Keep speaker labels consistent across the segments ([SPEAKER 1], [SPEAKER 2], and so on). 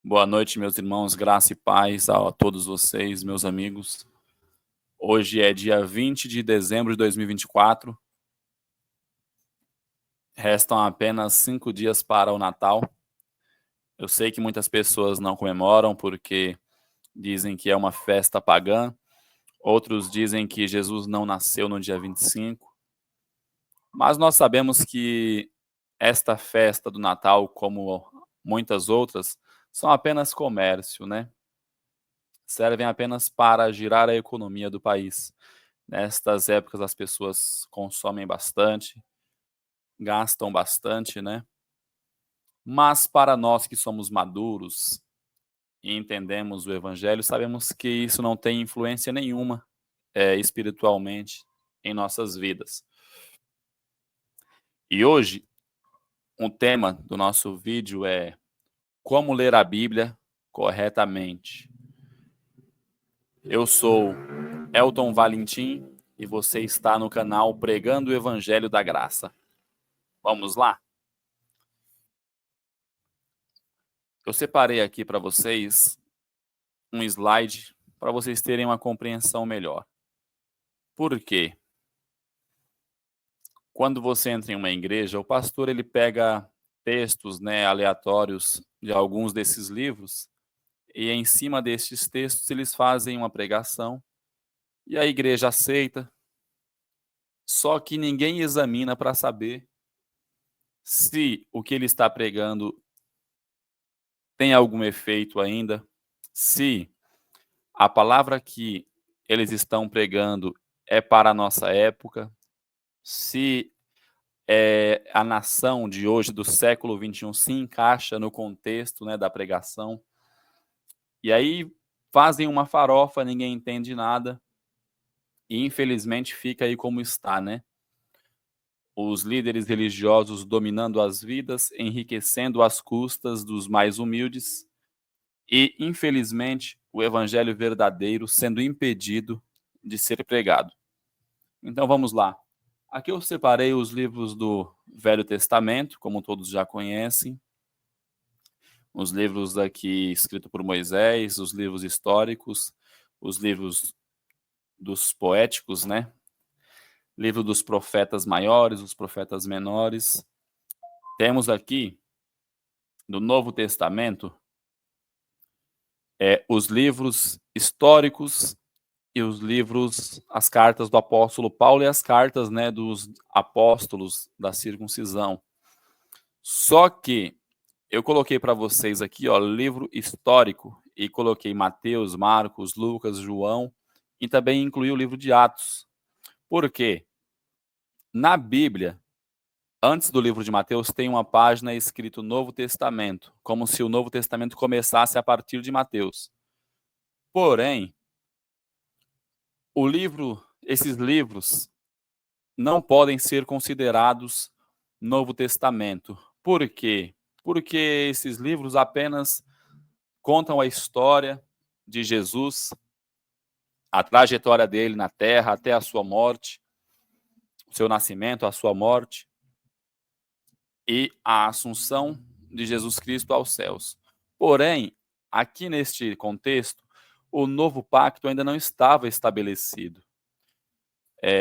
[SPEAKER 1] Boa noite, meus irmãos, graça e paz a todos vocês, meus amigos. Hoje é dia 20 de dezembro de 2024. Restam apenas 5 dias para o Natal. Eu sei que muitas pessoas não comemoram porque dizem que é uma festa pagã. Outros dizem que Jesus não nasceu no dia 25. Mas nós sabemos que esta festa do Natal, como muitas outras, são apenas comércio, né? Servem apenas para girar a economia do país. Nestas épocas as pessoas consomem bastante, gastam bastante, né? Mas para nós que somos maduros e entendemos o evangelho, sabemos que isso não tem influência nenhuma espiritualmente em nossas vidas. E hoje, o tema do nosso vídeo é como ler a Bíblia corretamente. Eu sou Elton Valentim e você está no canal Pregando o Evangelho da Graça. Vamos lá? Eu separei aqui para vocês um slide para vocês terem uma compreensão melhor. Por quê? Quando você entra em uma igreja, o pastor ele pega textos, né, aleatórios de alguns desses livros e em cima destes textos eles fazem uma pregação e a igreja aceita. Só que ninguém examina para saber se o que ele está pregando tem algum efeito ainda, se a palavra que eles estão pregando é para a nossa época, se a nação de hoje, do século XXI, se encaixa no contexto, né, da pregação. E aí fazem uma farofa, ninguém entende nada, e infelizmente fica aí como está, né? Os líderes religiosos dominando as vidas, enriquecendo às custas dos mais humildes, e infelizmente o evangelho verdadeiro sendo impedido de ser pregado. Então vamos lá. Aqui eu separei os livros do Velho Testamento, como todos já conhecem, os livros aqui escritos por Moisés, os livros históricos, os livros dos poéticos, né? Livro dos profetas maiores, os profetas menores. Temos aqui, no Novo Testamento, os livros históricos e os livros, as cartas do apóstolo Paulo e as cartas, né, dos apóstolos da circuncisão. Só que eu coloquei para vocês aqui, ó, livro histórico e coloquei Mateus, Marcos, Lucas, João e também incluí o livro de Atos. Por quê? Na Bíblia, antes do livro de Mateus, tem uma página escrito Novo Testamento, como se o Novo Testamento começasse a partir de Mateus. Porém, esses livros não podem ser considerados Novo Testamento. Por quê? Porque esses livros apenas contam a história de Jesus, a trajetória dele na Terra até a sua morte, o seu nascimento, a sua morte e a assunção de Jesus Cristo aos céus. Porém, aqui neste contexto, o novo pacto ainda não estava estabelecido.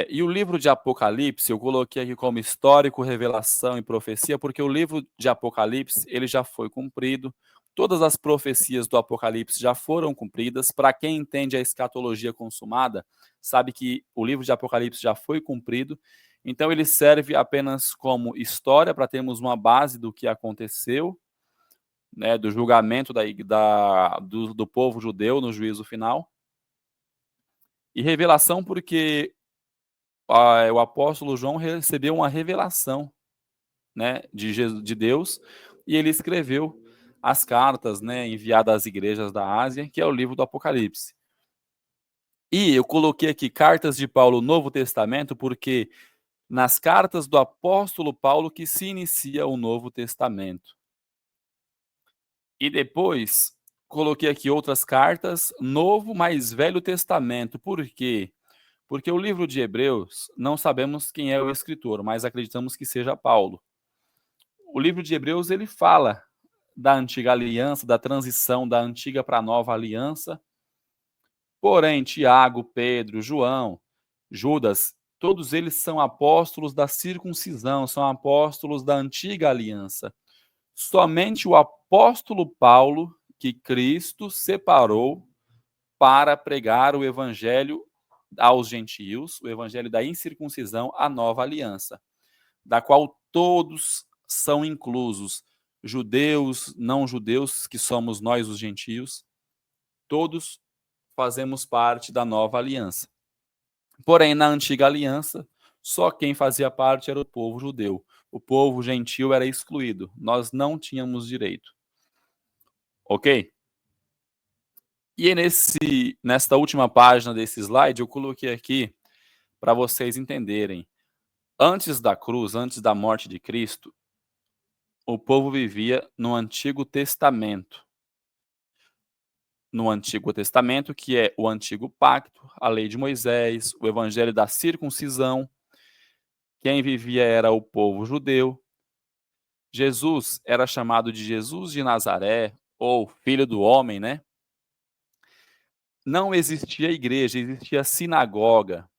[SPEAKER 1] E o livro de Apocalipse, eu coloquei aqui como histórico, revelação e profecia, porque o livro de Apocalipse ele já foi cumprido, todas as profecias do Apocalipse já foram cumpridas. Para quem entende a escatologia consumada, sabe que o livro de Apocalipse já foi cumprido, então ele serve apenas como história, para termos uma base do que aconteceu, né, do julgamento do povo judeu no juízo final, e revelação porque o apóstolo João recebeu uma revelação, né, de Deus, e ele escreveu as cartas, né, enviadas às igrejas da Ásia, que é o livro do Apocalipse. E eu coloquei aqui cartas de Paulo, Novo Testamento, porque nas cartas do apóstolo Paulo que se inicia o Novo Testamento. E depois coloquei aqui outras cartas, Novo mais Velho Testamento. Por quê? Porque o livro de Hebreus, não sabemos quem é o escritor, mas acreditamos que seja Paulo. o livro de Hebreus ele fala da antiga aliança, da transição da antiga para a nova aliança. Porém, Tiago, Pedro, João, Judas, todos eles são apóstolos da circuncisão, são apóstolos da antiga aliança. Somente o apóstolo Paulo, que Cristo separou para pregar o evangelho aos gentios, o evangelho da incircuncisão, a nova aliança, da qual todos são inclusos, judeus, não judeus, que somos nós os gentios, todos fazemos parte da nova aliança. Porém, na antiga aliança, só quem fazia parte era o povo judeu. O povo gentil era excluído. Nós não tínhamos direito. Ok? E nesta última página desse slide, eu coloquei aqui para vocês entenderem. Antes da cruz, antes da morte de Cristo, o povo vivia no Antigo Testamento. No Antigo Testamento, que é o Antigo Pacto, a Lei de Moisés, o Evangelho da Circuncisão. Quem vivia era o povo judeu. Jesus era chamado de Jesus de Nazaré, ou Filho do Homem, né? Não existia igreja, existia sinagoga.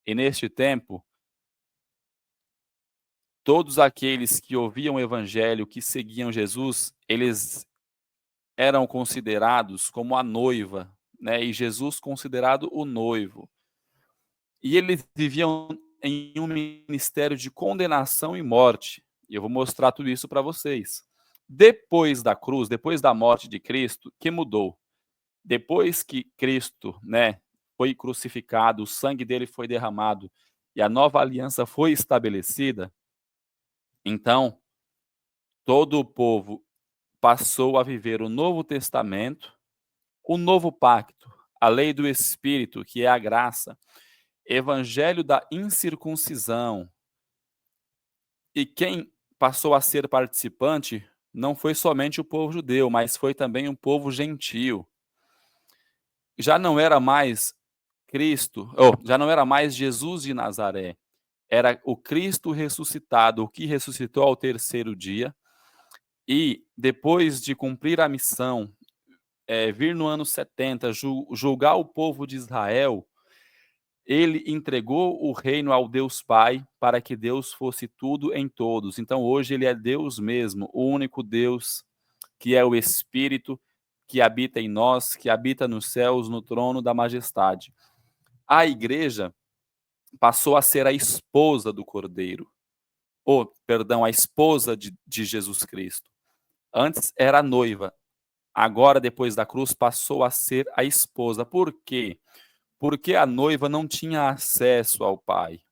[SPEAKER 1] E neste tempo, todos aqueles que ouviam o Evangelho, que seguiam Jesus, eles eram considerados como a noiva, né? E Jesus considerado o noivo. E eles viviam em um ministério de condenação e morte. E eu vou mostrar tudo isso para vocês. Depois da cruz, depois da morte de Cristo, que mudou? Depois que Cristo, né, foi crucificado, o sangue dele foi derramado e a nova aliança foi estabelecida, então todo o povo passou a viver o Novo Testamento, o Novo Pacto, a lei do Espírito, que é a graça, evangelho da incircuncisão. E quem passou a ser participante não foi somente o povo judeu, mas foi também um povo gentio. Já não era mais Cristo, já não era mais Jesus de Nazaré, era o Cristo ressuscitado, o que ressuscitou ao terceiro dia, e depois de cumprir a missão, vir no ano 70, julgar o povo de Israel, ele entregou o reino ao Deus Pai para que Deus fosse tudo em todos. Então hoje ele é Deus mesmo, o único Deus que é o Espírito que habita em nós, que habita nos céus, no trono da majestade. A igreja passou a ser a esposa do Cordeiro, a esposa de Jesus Cristo. Antes era a noiva, agora depois da cruz passou a ser a esposa. Por quê? Porque a noiva não tinha acesso ao Pai.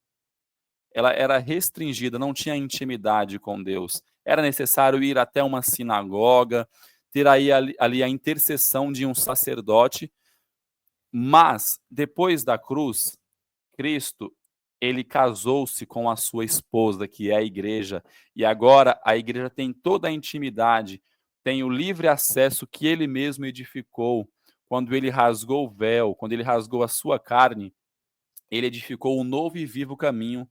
[SPEAKER 1] Ela era restringida, não tinha intimidade com Deus. Era necessário ir até uma sinagoga, ter aí ali a intercessão de um sacerdote. Mas, depois da cruz, Cristo, ele casou-se com a sua esposa, que é a igreja. E agora a igreja tem toda a intimidade, tem o livre acesso que ele mesmo edificou. Quando ele rasgou o véu, quando ele rasgou a sua carne, ele edificou um novo e vivo caminho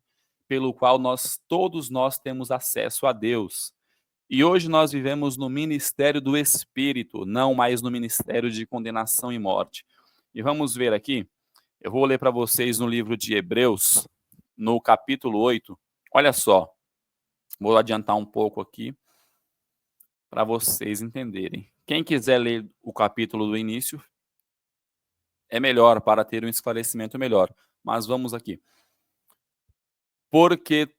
[SPEAKER 1] pelo qual todos nós temos acesso a Deus. E hoje nós vivemos no ministério do Espírito, não mais no ministério de condenação e morte. E vamos ver aqui, eu vou ler para vocês no livro de Hebreus, no capítulo 8. Olha só, vou adiantar um pouco aqui para vocês entenderem. Quem quiser ler o capítulo do início, é melhor para ter um esclarecimento melhor. Mas vamos aqui. Porque,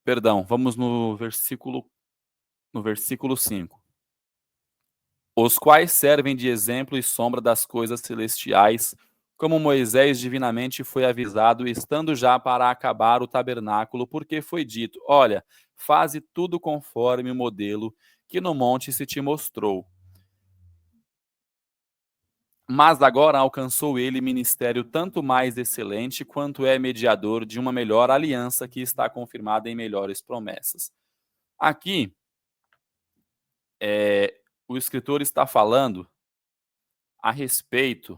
[SPEAKER 1] perdão, vamos no versículo 5. Os quais servem de exemplo e sombra das coisas celestiais, como Moisés divinamente foi avisado, estando já para acabar o tabernáculo, porque foi dito: olha, faze tudo conforme o modelo que no monte se te mostrou. Mas agora alcançou ele ministério tanto mais excelente, quanto é mediador de uma melhor aliança que está confirmada em melhores promessas. Aqui, o escritor está falando a respeito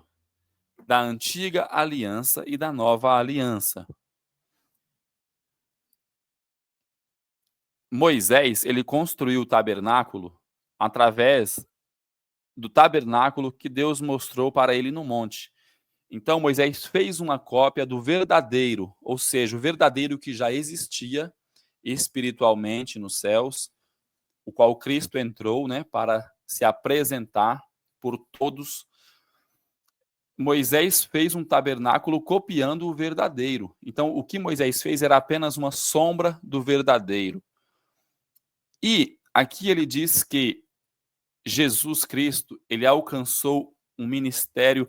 [SPEAKER 1] da antiga aliança e da nova aliança. Moisés, ele construiu o tabernáculo através do tabernáculo que Deus mostrou para ele no monte. Então Moisés fez uma cópia do verdadeiro, ou seja, o verdadeiro que já existia espiritualmente nos céus, o qual Cristo entrou, né, para se apresentar por todos. Moisés fez um tabernáculo copiando o verdadeiro. Então, o que Moisés fez era apenas uma sombra do verdadeiro. E aqui ele diz que Jesus Cristo, ele alcançou um ministério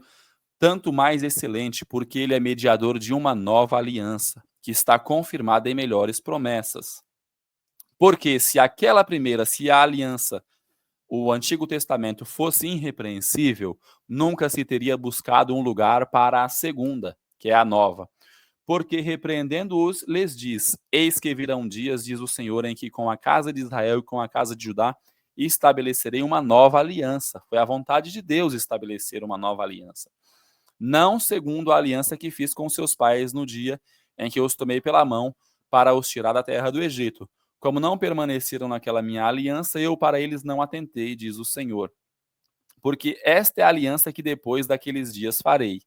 [SPEAKER 1] tanto mais excelente, porque ele é mediador de uma nova aliança, que está confirmada em melhores promessas. Porque se aquela primeira, se a aliança, o Antigo Testamento fosse irrepreensível, nunca se teria buscado um lugar para a segunda, que é a nova. Porque repreendendo-os, lhes diz: eis que virão dias, diz o Senhor, em que com a casa de Israel e com a casa de Judá estabelecerei uma nova aliança. Foi a vontade de Deus estabelecer uma nova aliança. Não segundo a aliança que fiz com seus pais no dia em que os tomei pela mão para os tirar da terra do Egito. Como não permaneceram naquela minha aliança, eu para eles não atentei, diz o Senhor. Porque esta é a aliança que depois daqueles dias farei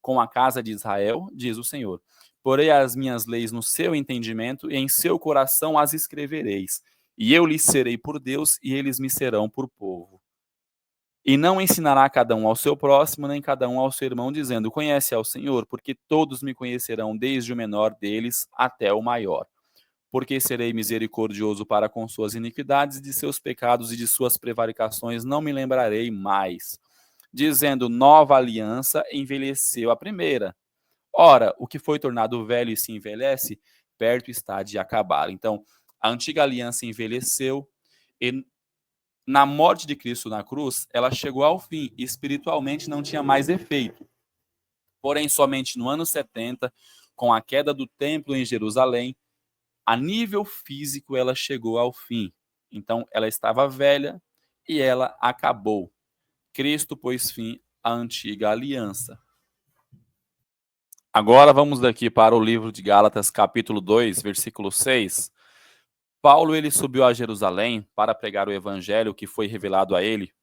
[SPEAKER 1] com a casa de Israel, diz o Senhor. Porei as minhas leis no seu entendimento e em seu coração as escrevereis. E eu lhes serei por Deus e eles me serão por povo. E não ensinará cada um ao seu próximo, nem cada um ao seu irmão, dizendo: conhece ao Senhor, porque todos me conhecerão, desde o menor deles até o maior. Porque serei misericordioso para com suas iniquidades, de seus pecados e de suas prevaricações não me lembrarei mais. Dizendo: nova aliança envelheceu a primeira. Ora, o que foi tornado velho e se envelhece, perto está de acabar. Então, a antiga aliança envelheceu e na morte de Cristo na cruz, ela chegou ao fim, e espiritualmente não tinha mais efeito. Porém, somente no ano 70, com a queda do templo em Jerusalém, a nível físico ela chegou ao fim. Então, ela estava velha e ela acabou. Cristo pôs fim à antiga aliança. Agora vamos daqui para o livro de Gálatas, capítulo 2, versículo 6. Paulo ele subiu a Jerusalém para pregar o evangelho que foi revelado a ele.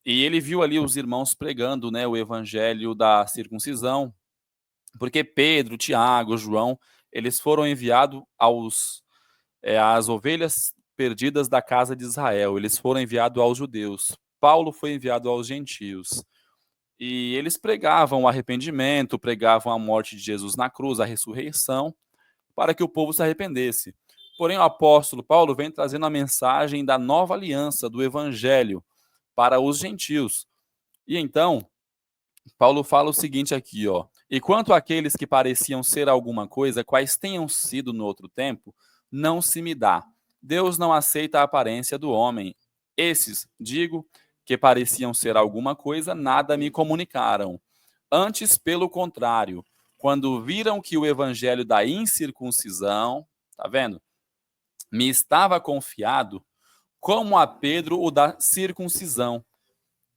[SPEAKER 1] E ele viu ali os irmãos pregando, né, o evangelho da circuncisão, porque Pedro, Tiago, João, eles foram enviados às ovelhas perdidas da casa de Israel. Eles foram enviados aos judeus. Paulo foi enviado aos gentios. E eles pregavam o arrependimento, pregavam a morte de Jesus na cruz, a ressurreição, para que o povo se arrependesse. Porém, o apóstolo Paulo vem trazendo a mensagem da nova aliança, do evangelho, para os gentios. E então, Paulo fala o seguinte aqui, ó: e quanto àqueles que pareciam ser alguma coisa, quais tenham sido no outro tempo, não se me dá. Deus não aceita a aparência do homem. Esses, digo, que pareciam ser alguma coisa, nada me comunicaram. Antes, pelo contrário, quando viram que o evangelho da incircuncisão, tá vendo? Me estava confiado, como a Pedro o da circuncisão.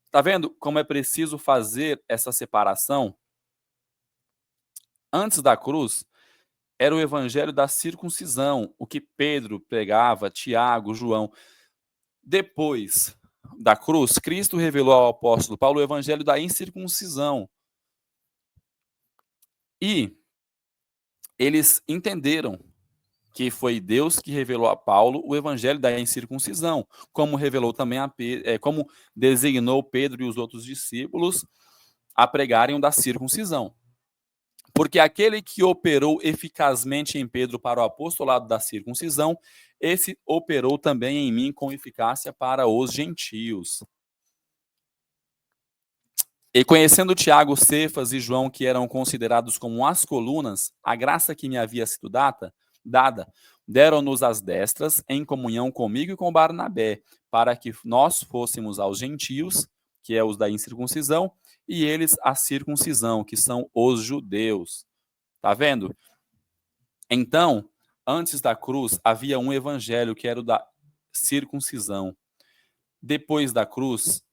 [SPEAKER 1] Tá vendo como é preciso fazer essa separação? Antes da cruz, era o evangelho da circuncisão, o que Pedro pregava, Tiago, João. Depois da cruz, Cristo revelou ao apóstolo Paulo o evangelho da incircuncisão. E eles entenderam que foi Deus que revelou a Paulo o evangelho da incircuncisão, como revelou também como designou Pedro e os outros discípulos a pregarem o da circuncisão. Porque aquele que operou eficazmente em Pedro para o apostolado da circuncisão, esse operou também em mim com eficácia para os gentios. E conhecendo Tiago, Cefas e João, que eram considerados como as colunas, a graça que me havia sido dada, deram-nos as destras em comunhão comigo e com Barnabé, para que nós fôssemos aos gentios, que é os da incircuncisão, e eles a circuncisão, que são os judeus. Tá vendo? Então, antes da cruz, havia um evangelho que era o da circuncisão. Depois da cruz,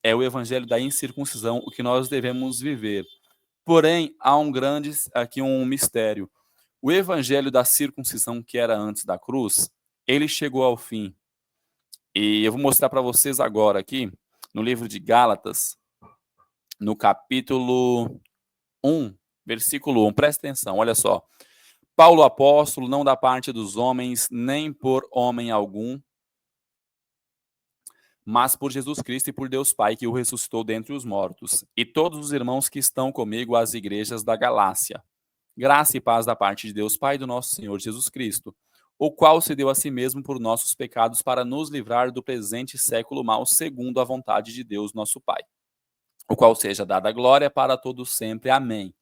[SPEAKER 1] é o evangelho da incircuncisão, o que nós devemos viver. Porém, há aqui um mistério. O evangelho da circuncisão, que era antes da cruz, ele chegou ao fim. E eu vou mostrar para vocês agora aqui, no livro de Gálatas, no capítulo 1, versículo 1. Presta atenção, olha só. Paulo apóstolo, não da parte dos homens, nem por homem algum, mas por Jesus Cristo e por Deus Pai, que o ressuscitou dentre os mortos, e todos os irmãos que estão comigo às igrejas da Galácia. Graça e paz da parte de Deus Pai e do nosso Senhor Jesus Cristo, o qual se deu a si mesmo por nossos pecados para nos livrar do presente século mau, segundo a vontade de Deus nosso Pai, o qual seja dada glória para todos sempre. Amém.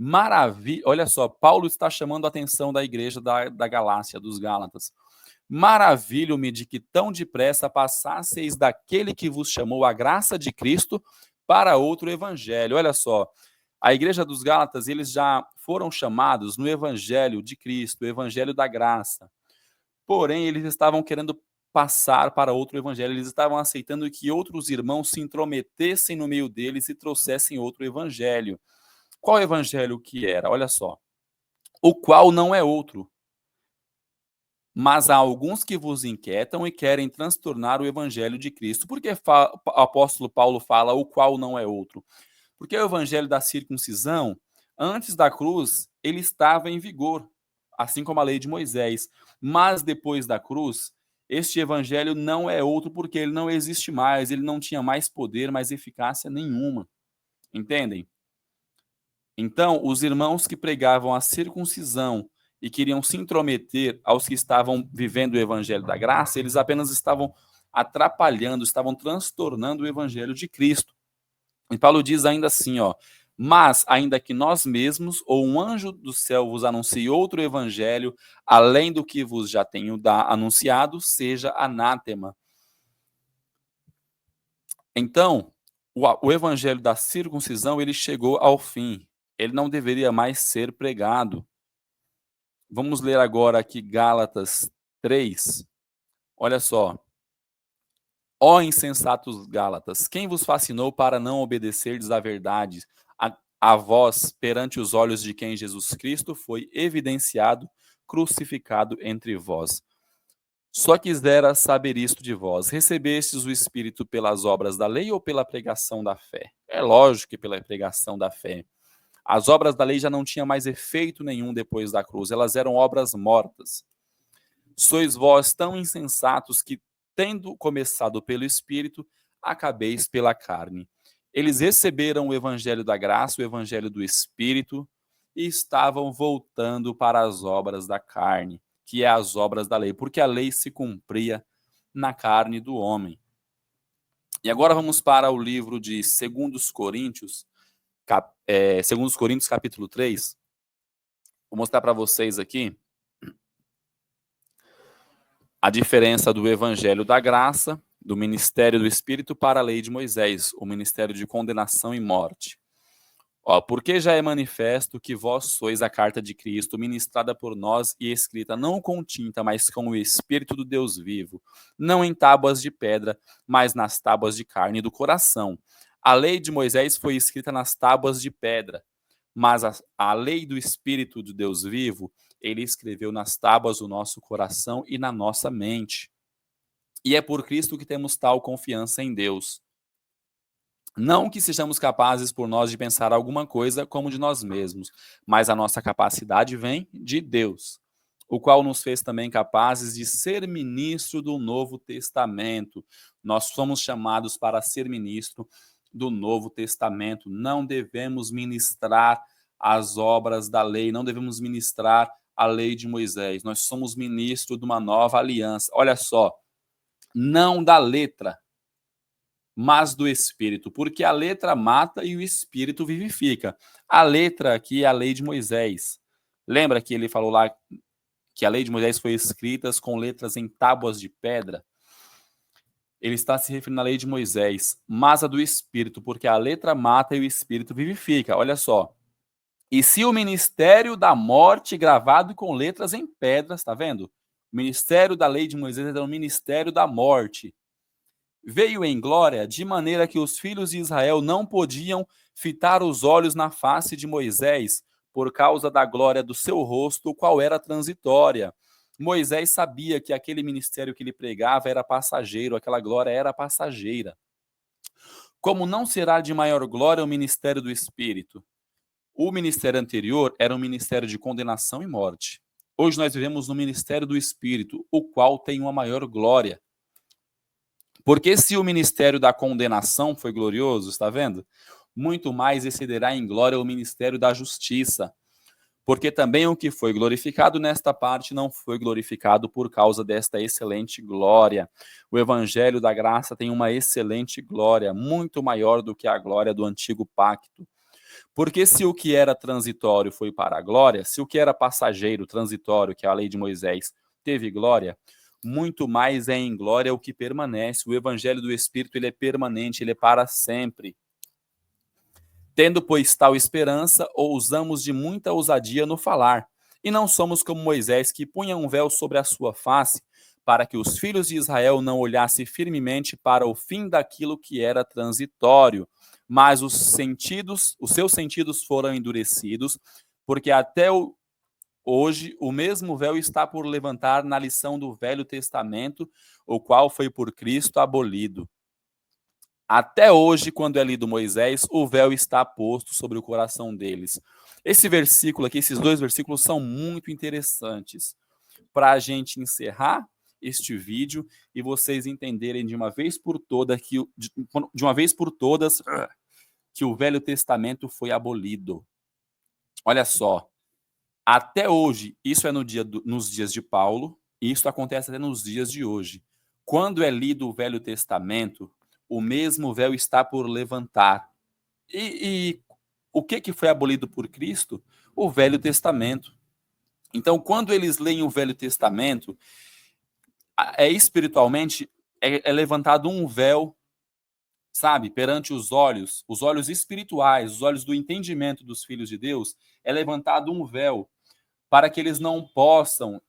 [SPEAKER 1] Maravilha, olha só, Paulo está chamando a atenção da igreja da Galácia, dos Gálatas. Maravilho-me de que tão depressa passasseis daquele que vos chamou a graça de Cristo para outro evangelho. Olha só, a igreja dos Gálatas, eles já foram chamados no evangelho de Cristo, o evangelho da graça. Porém, eles estavam querendo passar para outro evangelho, eles estavam aceitando que outros irmãos se intrometessem no meio deles e trouxessem outro evangelho. Qual evangelho que era? Olha só. O qual não é outro. Mas há alguns que vos inquietam e querem transtornar o evangelho de Cristo. Por que o apóstolo Paulo fala o qual não é outro? Porque o evangelho da circuncisão, antes da cruz, ele estava em vigor, assim como a lei de Moisés. Mas depois da cruz, este evangelho não é outro porque ele não existe mais, ele não tinha mais poder, mais eficácia nenhuma. Entendem? Então, os irmãos que pregavam a circuncisão e queriam se intrometer aos que estavam vivendo o evangelho da graça, eles apenas estavam atrapalhando, estavam transtornando o evangelho de Cristo. E Paulo diz ainda assim, ó, mas ainda que nós mesmos ou um anjo do céu vos anuncie outro evangelho, além do que vos já tenho anunciado, seja anátema. Então, o evangelho da circuncisão, ele chegou ao fim. Ele não deveria mais ser pregado. Vamos ler agora aqui Gálatas 3. Olha só. Ó insensatos Gálatas, quem vos fascinou para não obedecerdes à verdade, a vós, perante os olhos de quem Jesus Cristo foi evidenciado, crucificado entre vós? Só quisera saber isto de vós: recebestes o Espírito pelas obras da lei ou pela pregação da fé? É lógico que pela pregação da fé. As obras da lei já não tinham mais efeito nenhum depois da cruz, elas eram obras mortas. Sois vós tão insensatos que, tendo começado pelo Espírito, acabeis pela carne. Eles receberam o evangelho da graça, o evangelho do Espírito, e estavam voltando para as obras da carne, que é as obras da lei, porque a lei se cumpria na carne do homem. E agora vamos para o livro de 2 Coríntios, 2 Coríntios capítulo 3. Vou mostrar para vocês aqui a diferença do evangelho da graça, do ministério do Espírito para a lei de Moisés, o ministério de condenação e morte. Porque já é manifesto que vós sois a carta de Cristo, ministrada por nós e escrita não com tinta, mas com o Espírito do Deus vivo, não em tábuas de pedra, mas nas tábuas de carne do coração. A lei de Moisés foi escrita nas tábuas de pedra, mas a lei do Espírito do Deus vivo, ele escreveu nas tábuas do nosso coração e na nossa mente. E é por Cristo que temos tal confiança em Deus. Não que sejamos capazes por nós de pensar alguma coisa como de nós mesmos, mas a nossa capacidade vem de Deus, o qual nos fez também capazes de ser ministro do Novo Testamento. Nós somos chamados para ser ministro do Novo Testamento. Não devemos ministrar as obras da lei, não devemos ministrar a lei de Moisés. Nós somos ministro de uma nova aliança. Olha só, não da letra, mas do Espírito, porque a letra mata e o Espírito vivifica. A letra aqui é a lei de Moisés. Lembra que ele falou lá que a lei de Moisés foi escrita com letras em tábuas de pedra? Ele está se referindo à lei de Moisés, mas a do Espírito, porque a letra mata e o Espírito vivifica. Olha só. E se o ministério da morte gravado com letras em pedras, tá vendo? O ministério da lei de Moisés era o ministério da morte. Veio em glória, de maneira que os filhos de Israel não podiam fitar os olhos na face de Moisés, por causa da glória do seu rosto, qual era transitória. Moisés sabia que aquele ministério que ele pregava era passageiro, aquela glória era passageira. Como não será de maior glória o ministério do Espírito? O ministério anterior era um ministério de condenação e morte. Hoje nós vivemos no ministério do Espírito, o qual tem uma maior glória. Porque se o ministério da condenação foi glorioso, está vendo? Muito mais excederá em glória o ministério da justiça. Porque também o que foi glorificado nesta parte não foi glorificado por causa desta excelente glória. O evangelho da graça tem uma excelente glória, muito maior do que a glória do antigo pacto. Porque se o que era transitório foi para a glória, se o que era passageiro, transitório, que é a lei de Moisés, teve glória, muito mais é em glória o que permanece. O evangelho do Espírito, ele é permanente, ele é para sempre. Tendo, pois, tal esperança, ousamos de muita ousadia no falar, e não somos como Moisés, que punha um véu sobre a sua face, para que os filhos de Israel não olhassem firmemente para o fim daquilo que era transitório, mas os seus sentidos foram endurecidos, porque até hoje o mesmo véu está por levantar na lição do Velho Testamento, o qual foi por Cristo abolido. Até hoje, quando é lido Moisés, o véu está posto sobre o coração deles. Esse versículo aqui, esses dois versículos são muito interessantes para a gente encerrar este vídeo e vocês entenderem de uma vez por todas que o Velho Testamento foi abolido. Olha só, até hoje, isso é nos dias de Paulo, e isso acontece até nos dias de hoje. Quando é lido o Velho Testamento, o mesmo véu está por levantar. E o que foi abolido por Cristo? O Velho Testamento. Então, quando eles leem o Velho Testamento, espiritualmente, é levantado um véu, sabe, perante os olhos espirituais, os olhos do entendimento dos filhos de Deus, é levantado um véu para que eles não possam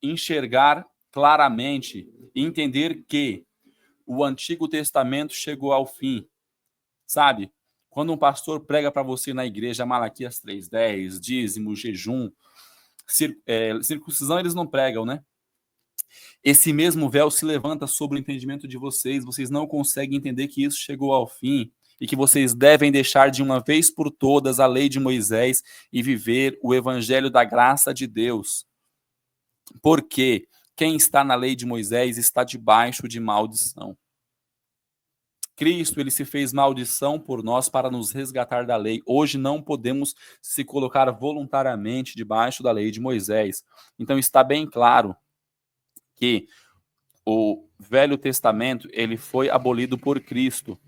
[SPEAKER 1] enxergar claramente e entender que o Antigo Testamento chegou ao fim, sabe? Quando um pastor prega para você na igreja Malaquias 3:10, dízimo, jejum, circuncisão eles não pregam, né? Esse mesmo véu se levanta sobre o entendimento de vocês, vocês não conseguem entender que isso chegou ao fim e que vocês devem deixar de uma vez por todas a lei de Moisés e viver o evangelho da graça de Deus. Porque quem está na lei de Moisés está debaixo de maldição. Cristo, ele se fez maldição por nós para nos resgatar da lei. Hoje não podemos se colocar voluntariamente debaixo da lei de Moisés. Então está bem claro que o Velho Testamento, ele foi abolido por Cristo.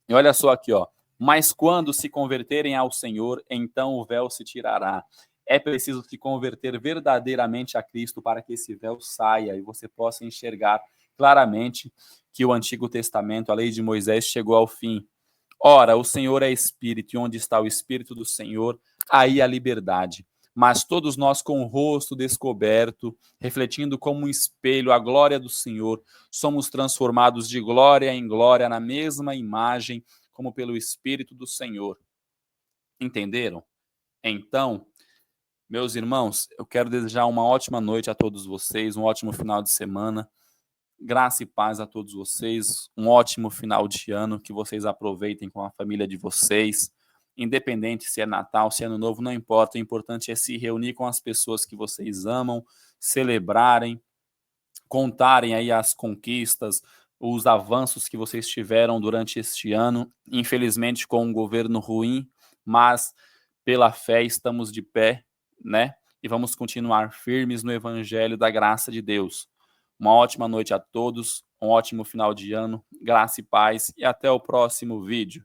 [SPEAKER 1] E olha só aqui, ó. Mas quando se converterem ao Senhor, então o véu se tirará. É preciso se converter verdadeiramente a Cristo para que esse véu saia e você possa enxergar claramente que o Antigo Testamento, a lei de Moisés, chegou ao fim. Ora, o Senhor é Espírito, e onde está o Espírito do Senhor, aí a liberdade. Mas todos nós com o rosto descoberto, refletindo como um espelho a glória do Senhor, somos transformados de glória em glória na mesma imagem, como pelo Espírito do Senhor. Entenderam? Então, meus irmãos, eu quero desejar uma ótima noite a todos vocês, um ótimo final de semana. Graça e paz a todos vocês, um ótimo final de ano, que vocês aproveitem com a família de vocês, independente se é Natal, se é Ano Novo, não importa, o importante é se reunir com as pessoas que vocês amam, celebrarem, contarem aí as conquistas, os avanços que vocês tiveram durante este ano, infelizmente com um governo ruim, mas pela fé estamos de pé, né? E vamos continuar firmes no evangelho da graça de Deus. Uma ótima noite a todos, um ótimo final de ano, graça e paz, e até o próximo vídeo.